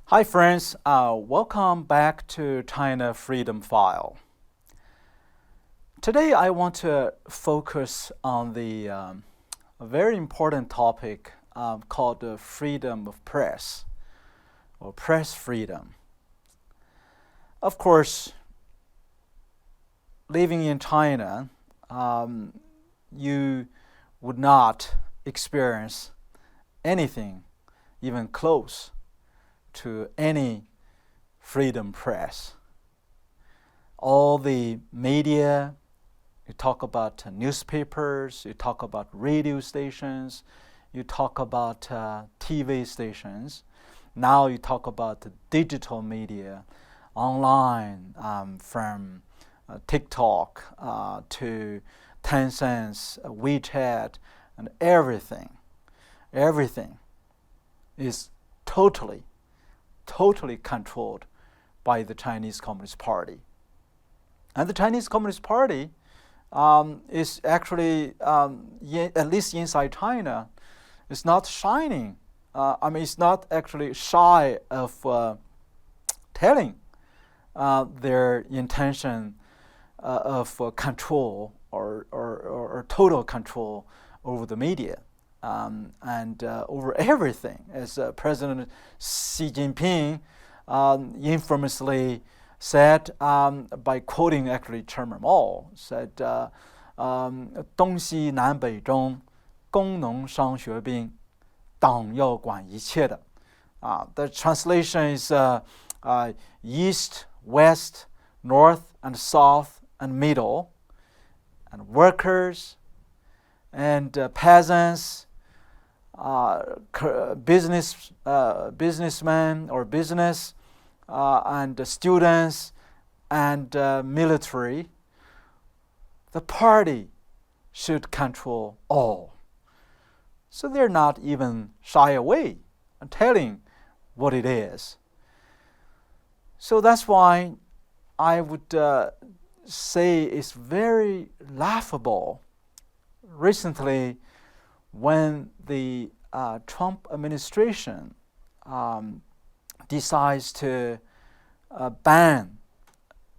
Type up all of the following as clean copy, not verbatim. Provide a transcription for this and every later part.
Hi friends, welcome back to China Freedom File. Today I want to focus on a very important topic called the freedom of press, or press freedom. Of course, living in China, you would not experience anything even close to any freedom press. All the media, you talk about newspapers, you talk about radio stations, you talk about TV stations. Now you talk about digital media, online, from TikTok to Tencent's WeChat, and everything is totally controlled by the Chinese Communist Party. And the Chinese Communist Party is actually, at least inside China, is not shining. It's not actually shy of telling their intention of control or total control over the media. And over everything, as President Xi Jinping infamously said, by quoting actually Chairman Mao, said, 东西南北中，工农商学兵，党要管一切的。The translation is East, West, North, and South, and Middle, and workers, and peasants, businessmen or business, and students, and military. The party should control all. So they're not even shy away and telling what it is. So that's why I would say it's very laughable. Recently, when the Trump administration decides to ban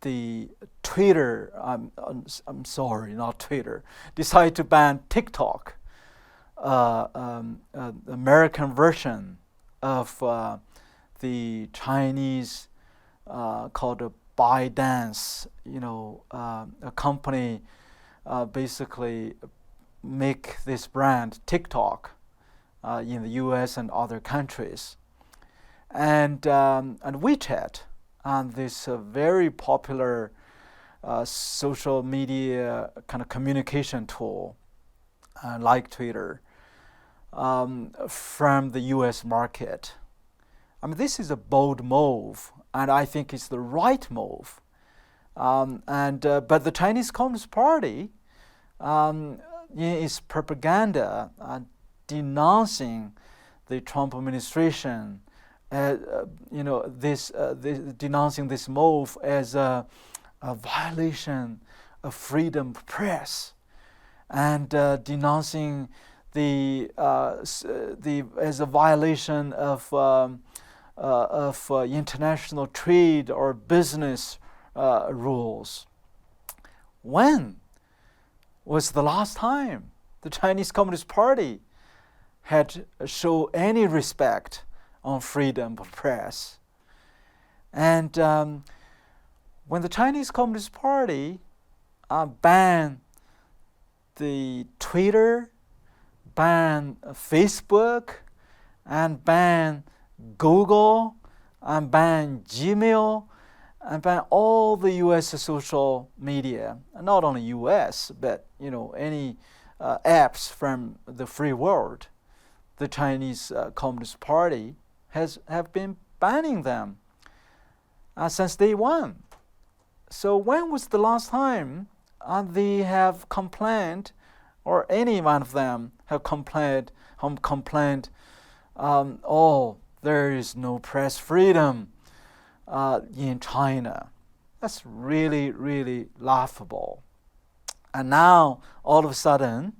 the Twitter, I'm sorry, not Twitter, decide to ban TikTok, American version of the Chinese called ByteDance, a company basically make this brand TikTok in the U.S. and other countries, and WeChat, and this very popular social media kind of communication tool, like Twitter, from the U.S. market. This is a bold move, and I think it's the right move. But the Chinese Communist Party, in its propaganda, denouncing the Trump administration, denouncing this move as a violation of freedom of press, and denouncing as a violation of international trade or business rules. When was the last time the Chinese Communist Party had shown any respect on freedom of press? And when the Chinese Communist Party banned the Twitter, banned Facebook, and banned Google, and banned Gmail, and ban all the U.S. social media, not only U.S., but any apps from the free world, the Chinese Communist Party have been banning them since day one. So when was the last time they have complained, or any one of them have complained, there is no press freedom in China? That's really, really laughable. And now, all of a sudden,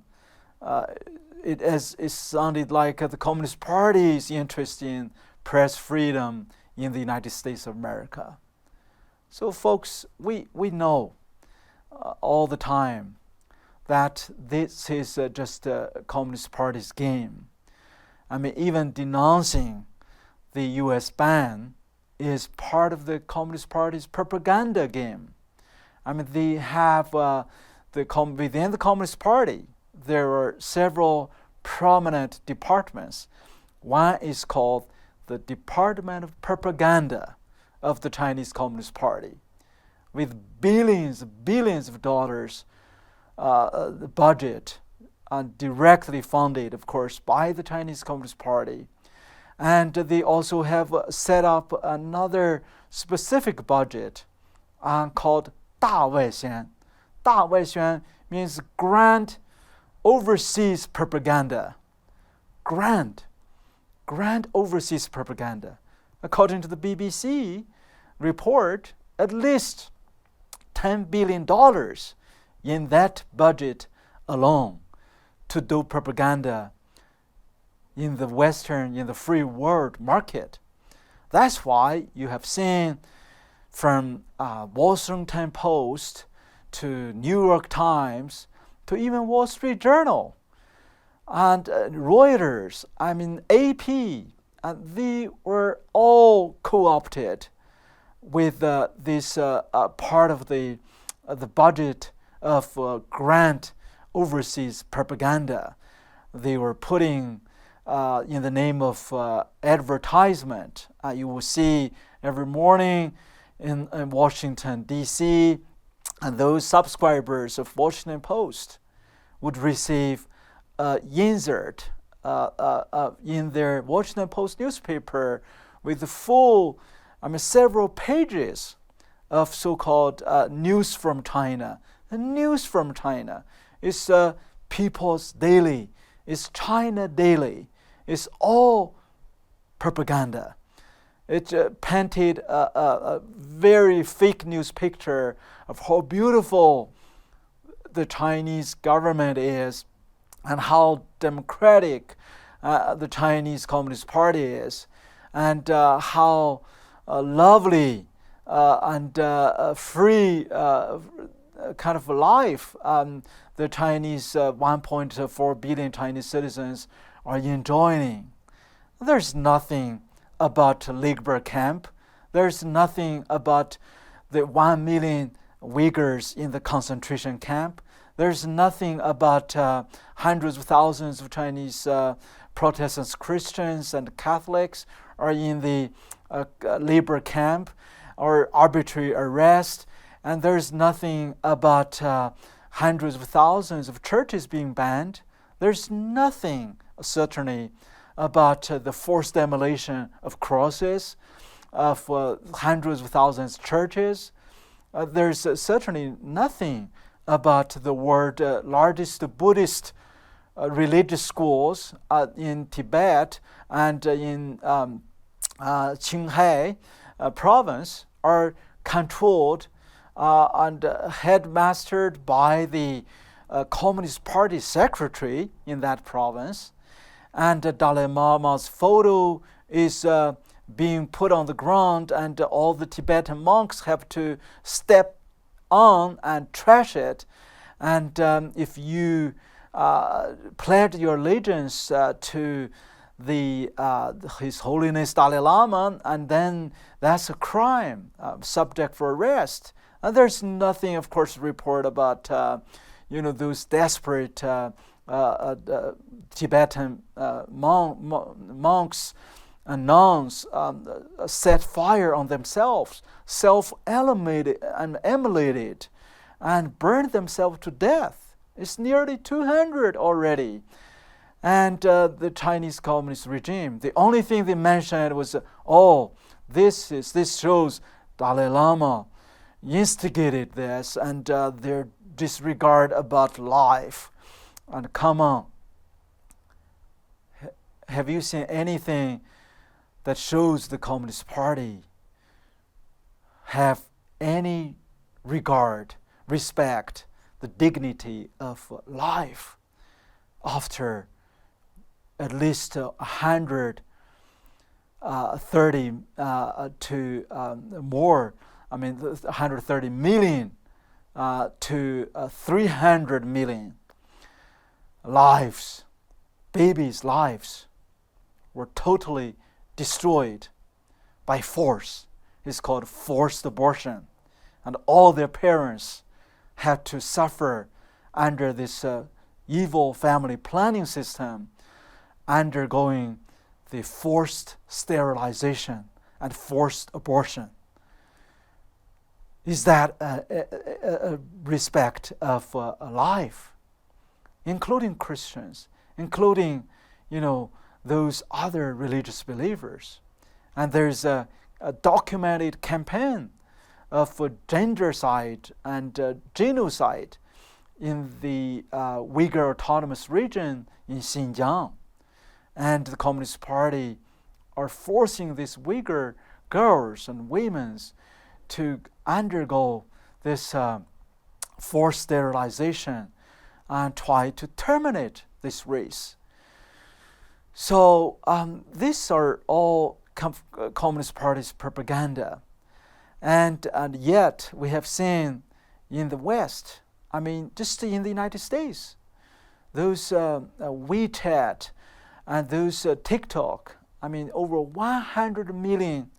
it sounded like the Communist Party's interest in press freedom in the United States of America. So folks, we know all the time that this is just a Communist Party's game. I mean, even denouncing the U.S. ban is part of the Communist Party's propaganda game. I mean, they have within the Communist Party, there are several prominent departments. One is called the Department of Propaganda of the Chinese Communist Party, with billions of dollars the budget, directly funded, of course, by the Chinese Communist Party. And they also have set up another specific budget called 大外宣. 大外宣 means grand overseas propaganda. Grand overseas propaganda. According to the BBC report, at least $10 billion in that budget alone to do propaganda in the free world market. That's why you have seen from Washington Post to New York Times to even Wall Street Journal and Reuters, I mean AP, they were all co-opted with this part of the budget of grand overseas propaganda. They were putting in the name of advertisement. You will see every morning in Washington, D.C., and those subscribers of Washington Post would receive insert in their Washington Post newspaper with the full, several pages of so-called news from China. The news from China is People's Daily, it's China Daily, it's all propaganda. It painted a very fake news picture of how beautiful the Chinese government is and how democratic the Chinese Communist Party is, and how lovely and free kind of life the Chinese 1.4 billion Chinese citizens are enjoying. There's nothing about labor camp. There's nothing about the 1 million Uyghurs in the concentration camp. There's nothing about hundreds of thousands of Chinese Protestants, Christians, and Catholics are in the labor camp or arbitrary arrest. And there's nothing about hundreds of thousands of churches being banned. There's nothing, certainly, about the forced demolition of crosses of hundreds of thousands of churches. There's certainly nothing about the world's largest Buddhist religious schools in Tibet and in Qinghai province are controlled and headmastered by the Communist Party secretary in that province. And Dalai Lama's photo is being put on the ground, and all the Tibetan monks have to step on and trash it. And if you pledge your allegiance to His Holiness Dalai Lama, and then that's a crime, subject for arrest. And there's nothing, of course, to report about those desperate Tibetan monks and nuns set fire on themselves, self-immolated, and burned themselves to death. It's nearly 200 already. And the Chinese Communist regime, the only thing they mentioned was, this shows Dalai Lama instigated this, and their disregard about life. And come on, have you seen anything that shows the Communist Party have any respect, the dignity of life after at least 100 30 to more, 130 million to 300 million lives, babies' lives, were totally destroyed by force. It's called forced abortion. And all their parents had to suffer under this evil family planning system, undergoing the forced sterilization and forced abortion. Is that a respect of life, including Christians, including, those other religious believers? And there's a documented campaign of gendercide and genocide in the Uyghur Autonomous Region in Xinjiang. And the Communist Party are forcing these Uyghur girls and women to undergo this forced sterilization and try to terminate this race. So these are all Communist Party's propaganda. And yet we have seen in the West, just in the United States, those WeChat and those TikTok, over 100 million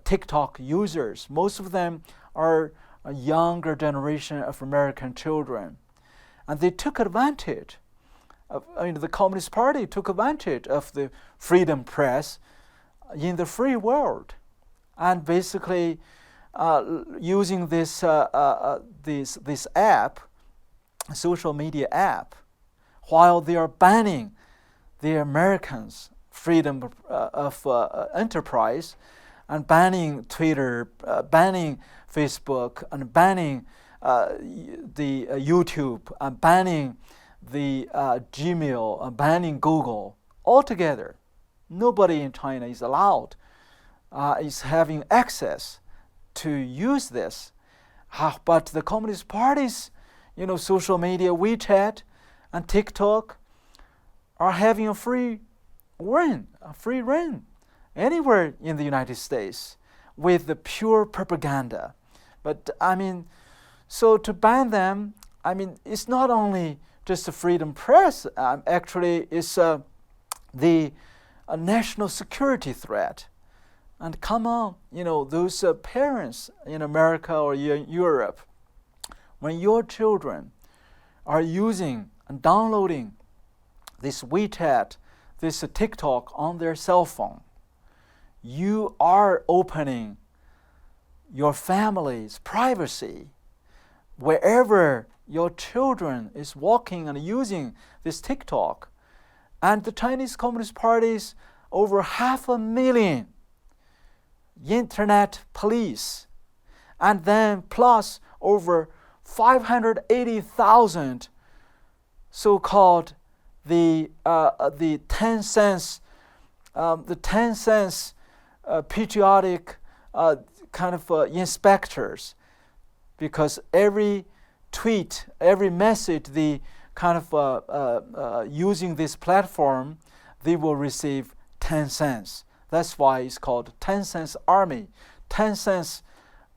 TikTok users. Most of them are a younger generation of American children. And they took advantage of, the Communist Party took advantage of the freedom press in the free world. And basically using this app, social media app, while they are banning the Americans' freedom of enterprise, and banning Twitter, banning Facebook, and banning the YouTube, and banning the Gmail, and banning Google altogether. Nobody in China is allowed, is having access to use this. But the Communist Party's, social media, WeChat and TikTok are having a free reign anywhere in the United States with the pure propaganda. But so to ban them, it's not only just the freedom press, actually it's the national security threat. And come on, those parents in America or Europe, when your children are using and downloading this WeChat, this TikTok on their cell phone, you are opening your family's privacy. Wherever your children is walking and using this TikTok, and the Chinese Communist Party's over 500,000 internet police, and then plus over 580,000 so-called the 10 cents patriotic kind of inspectors, because every tweet, every message they kind of using this platform, they will receive 10 cents. That's why it's called 10 cents army. 10 cents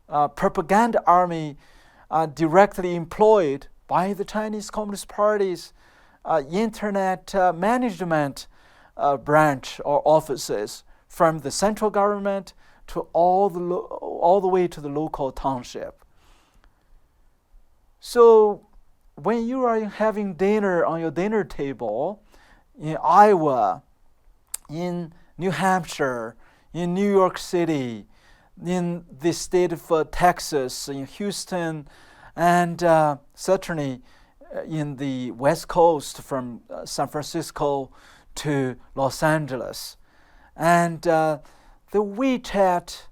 propaganda army directly employed by the Chinese Communist Party's internet management branch or offices, from the central government to all the way to the local township. So when you are having dinner on your dinner table in Iowa, in New Hampshire, in New York City, in the state of Texas, in Houston, and certainly in the West Coast from San Francisco to Los Angeles. And the WeChat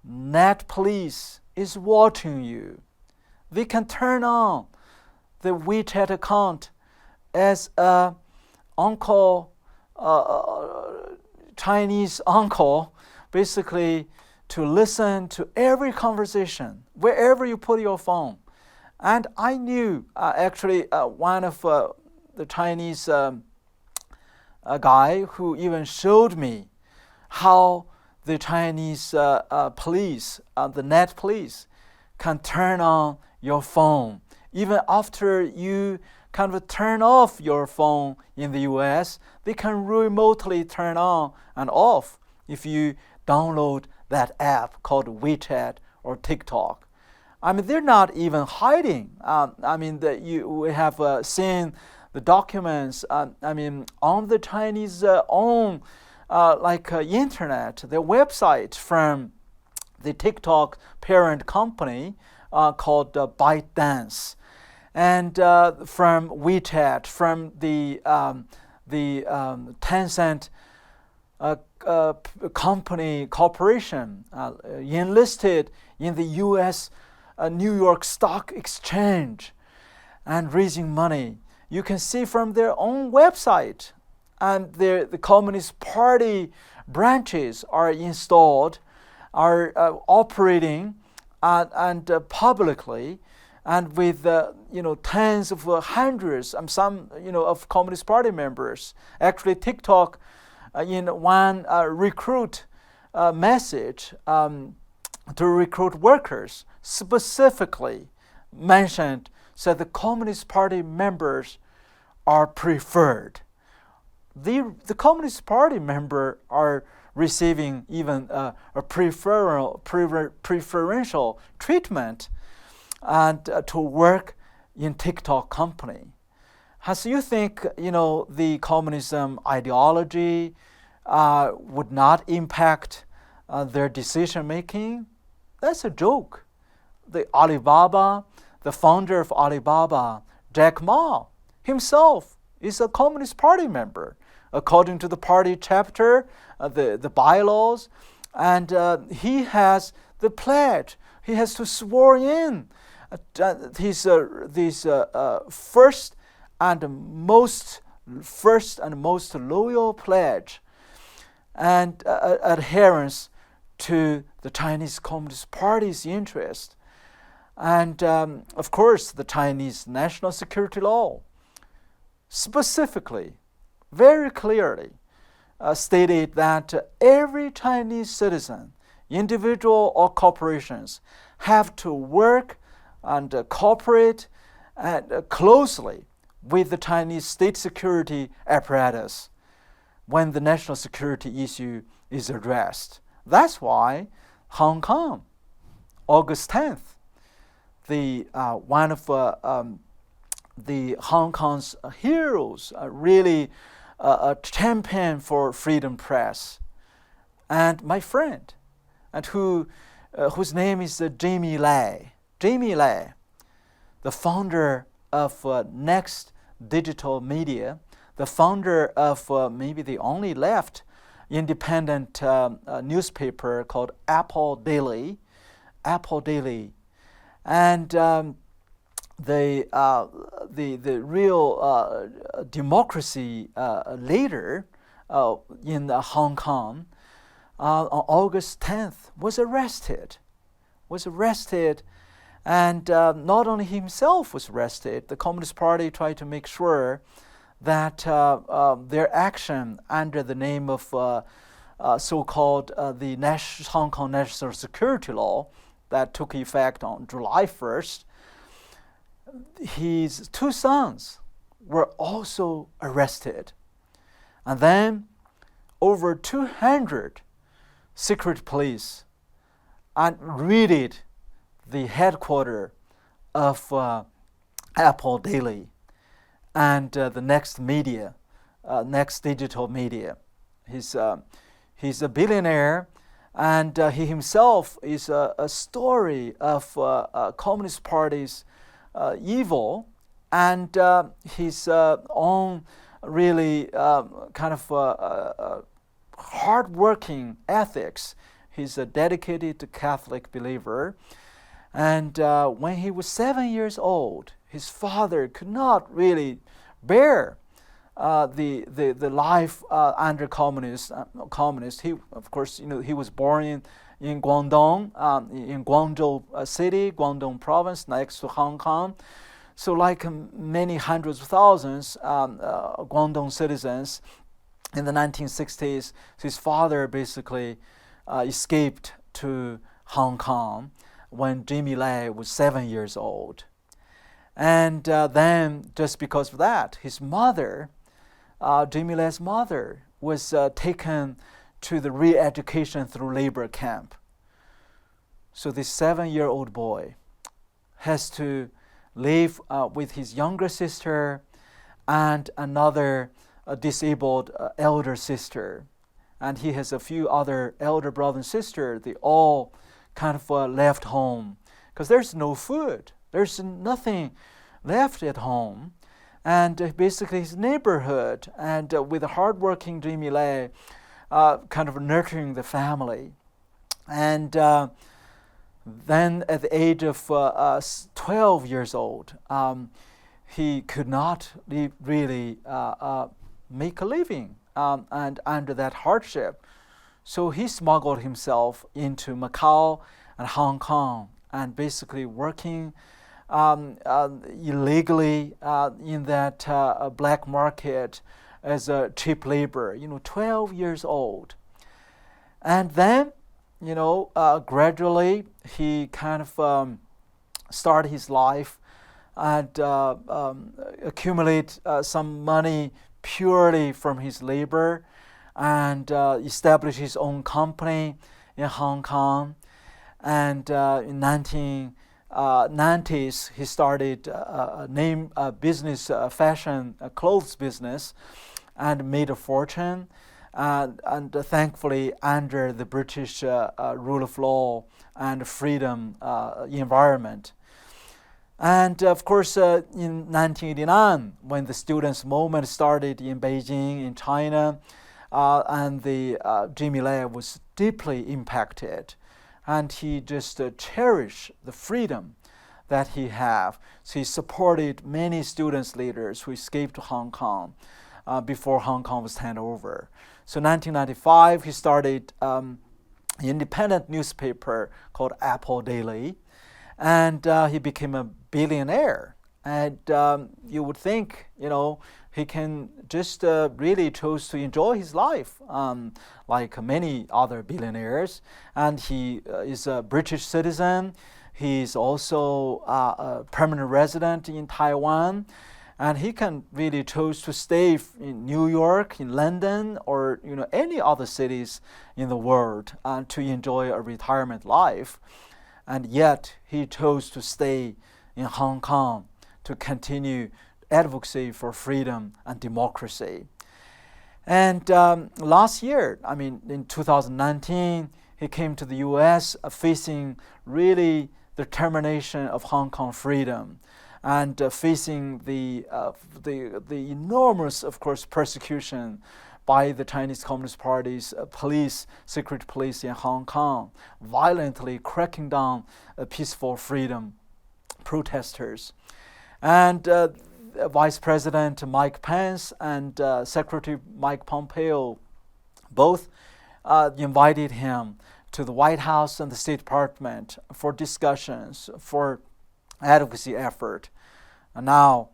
net police is watching you. They can turn on the WeChat account as a uncle, Chinese uncle, basically to listen to every conversation, wherever you put your phone. And I knew actually one of the Chinese guy who even showed me how the Chinese police, the net police, can turn on your phone. Even after you kind of turn off your phone in the US, they can remotely turn on and off if you download that app called WeChat or TikTok. I mean, they're not even hiding. We have seen the documents, on the Chinese own internet, their website from the TikTok parent company called ByteDance, and from WeChat, from the Tencent corporation enlisted in the U.S. New York Stock Exchange and raising money. You can see from their own website, and the Communist Party branches are installed, are operating, and publicly, and with tens of hundreds and some of Communist Party members. Actually, TikTok, in one recruit message to recruit workers, specifically mentioned, said the Communist Party members are preferred. The Communist Party member are receiving even a preferential treatment and to work in TikTok company. So you think the communism ideology would not impact their decision making? That's a joke. The founder of Alibaba, Jack Ma, himself is a Communist Party member, according to the party chapter, the bylaws, and he has the pledge. He has to swear in his first and most loyal pledge and adherence to the Chinese Communist Party's interest. And of course, the Chinese national security law specifically, very clearly stated that every Chinese citizen, individual or corporations, have to work and cooperate closely with the Chinese state security apparatus when the national security issue is addressed. That's why Hong Kong, August 10th, one of the Hong Kong's heroes, really a champion for freedom press, and my friend, and whose name is Jamie Lai. Jamie Lai, the founder of Next Digital Media, the founder of maybe the only left independent newspaper called Apple Daily, and the real democracy leader in Hong Kong on August 10th was arrested, and not only himself was arrested. The Communist Party tried to make sure that their action under the name of so-called the Hong Kong National Security Law that took effect on July 1st, his two sons were also arrested. And then over 200 secret police raided the headquarters of Apple Daily and the Next Digital Media. He's a billionaire, and he himself is a story of Communist Party's evil, and his own really kind of hard-working ethics. He's a dedicated Catholic believer, and when he was 7 years old, his father could not really bear the life under communist. He, of course, he was born in Guangdong, in Guangzhou city, Guangdong province, next to Hong Kong. So like many hundreds of thousands Guangdong citizens, in the 1960s, his father basically escaped to Hong Kong when Jimmy Lai was 7 years old. And then, just because of that, his mother, Jimmy Lai's mother, was taken to the re-education through labor camp. So this 7-year-old boy has to live with his younger sister and another disabled elder sister. And he has a few other elder brother and sister. They all kind of left home because there's no food. There's nothing left at home. And basically his neighborhood, and with a hardworking Jimmy Lai kind of nurturing the family. And then at the age of 12 years old, he could not really make a living and under that hardship. So he smuggled himself into Macau and Hong Kong and basically working illegally in that black market as a cheap labor, 12 years old. And then, gradually he kind of started his life and accumulate some money purely from his labor and establish his own company in Hong Kong. And in 1990s, he started a business, fashion clothes business, and made a fortune. And thankfully, under the British rule of law and freedom environment. And of course, in 1989, when the students' movement started in Beijing, in China, and the Jimmy Lai was deeply impacted, and he just cherished the freedom that he had. So he supported many students leaders who escaped to Hong Kong before Hong Kong was handed over. So 1995, he started an independent newspaper called Apple Daily, and he became a billionaire. And you would think, he can just really chose to enjoy his life like many other billionaires. And he is a British citizen. He's also a permanent resident in Taiwan. And he can really choose to stay in New York, in London, or any other cities in the world to enjoy a retirement life. And yet he chose to stay in Hong Kong to continue advocacy for freedom and democracy. And last year, in 2019, he came to the U.S. Facing really the termination of Hong Kong freedom, and facing the enormous, of course, persecution by the Chinese Communist Party's secret police in Hong Kong, violently cracking down peaceful freedom protesters. And Vice President Mike Pence and Secretary Mike Pompeo both invited him to the White House and the State Department for discussions, for advocacy effort. And now,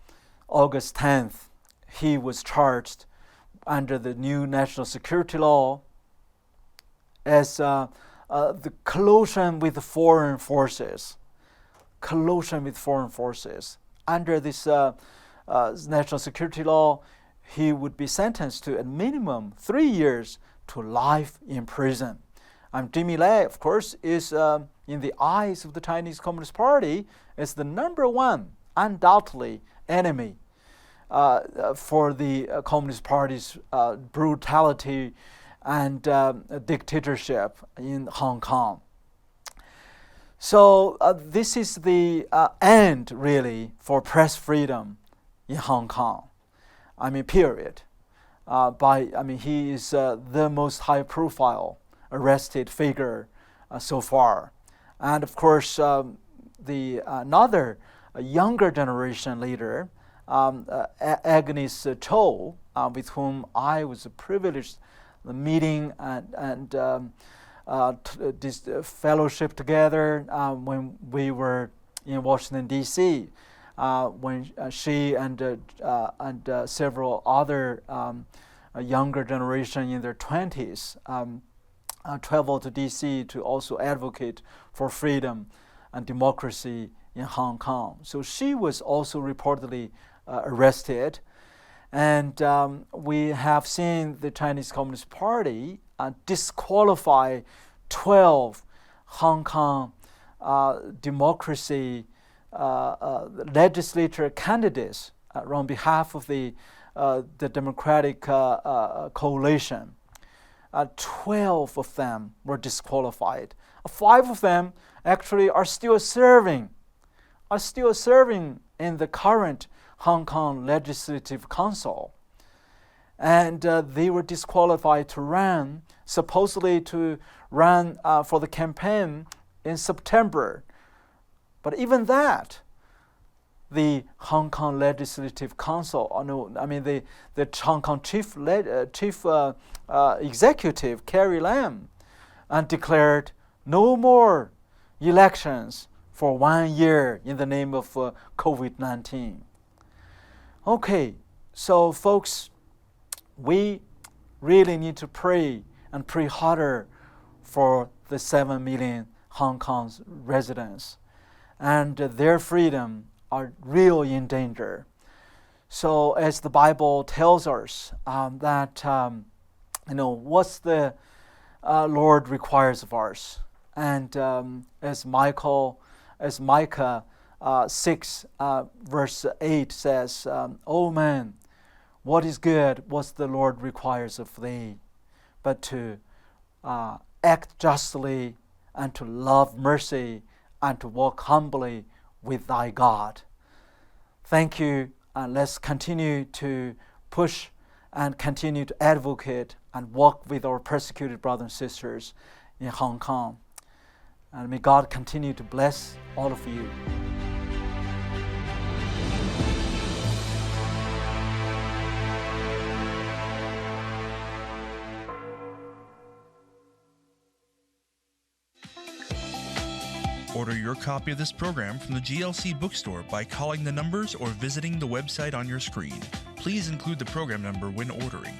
August 10th, he was charged under the new national security law as the collusion with foreign forces. Collusion with foreign forces. Under this national security law, he would be sentenced to a minimum 3 years to life in prison. Jimmy Lai, of course, is in the eyes of the Chinese Communist Party is the number one, undoubtedly, enemy for the Communist Party's brutality and dictatorship in Hong Kong. So this is the end, really, for press freedom in Hong Kong. Period. He is the most high-profile arrested figure so far. And of course, another younger generation leader, Agnes Cho, with whom I was privileged meeting and this fellowship together when we were in Washington, D.C., when she and several other a younger generation in their 20s traveled to D.C. to also advocate for freedom and democracy in Hong Kong. So she was also reportedly arrested. And we have seen the Chinese Communist Party disqualify 12 Hong Kong democracy legislature candidates on behalf of the Democratic coalition. 12 of them were disqualified. 5 of them actually are still serving in the current Hong Kong Legislative Council. And they were disqualified to run, supposedly to run for the campaign in September. But even that, the Hong Kong Legislative Council, the Hong Kong Chief Executive, Carrie Lam, declared no more elections for 1 year in the name of COVID-19. Okay, so folks, we really need to pray and pray harder for the 7 million Hong Kong residents, and their freedom are really in danger. So as the Bible tells us that what's the Lord requires of us, and as Micah 6 verse 8 says, "O man, what is good, what the Lord requires of thee, but to act justly, and to love mercy, and to walk humbly with thy God." Thank you, and let's continue to push and continue to advocate and walk with our persecuted brothers and sisters in Hong Kong. And may God continue to bless all of you. Order your copy of this program from the GLC bookstore by calling the numbers or visiting the website on your screen. Please include the program number when ordering.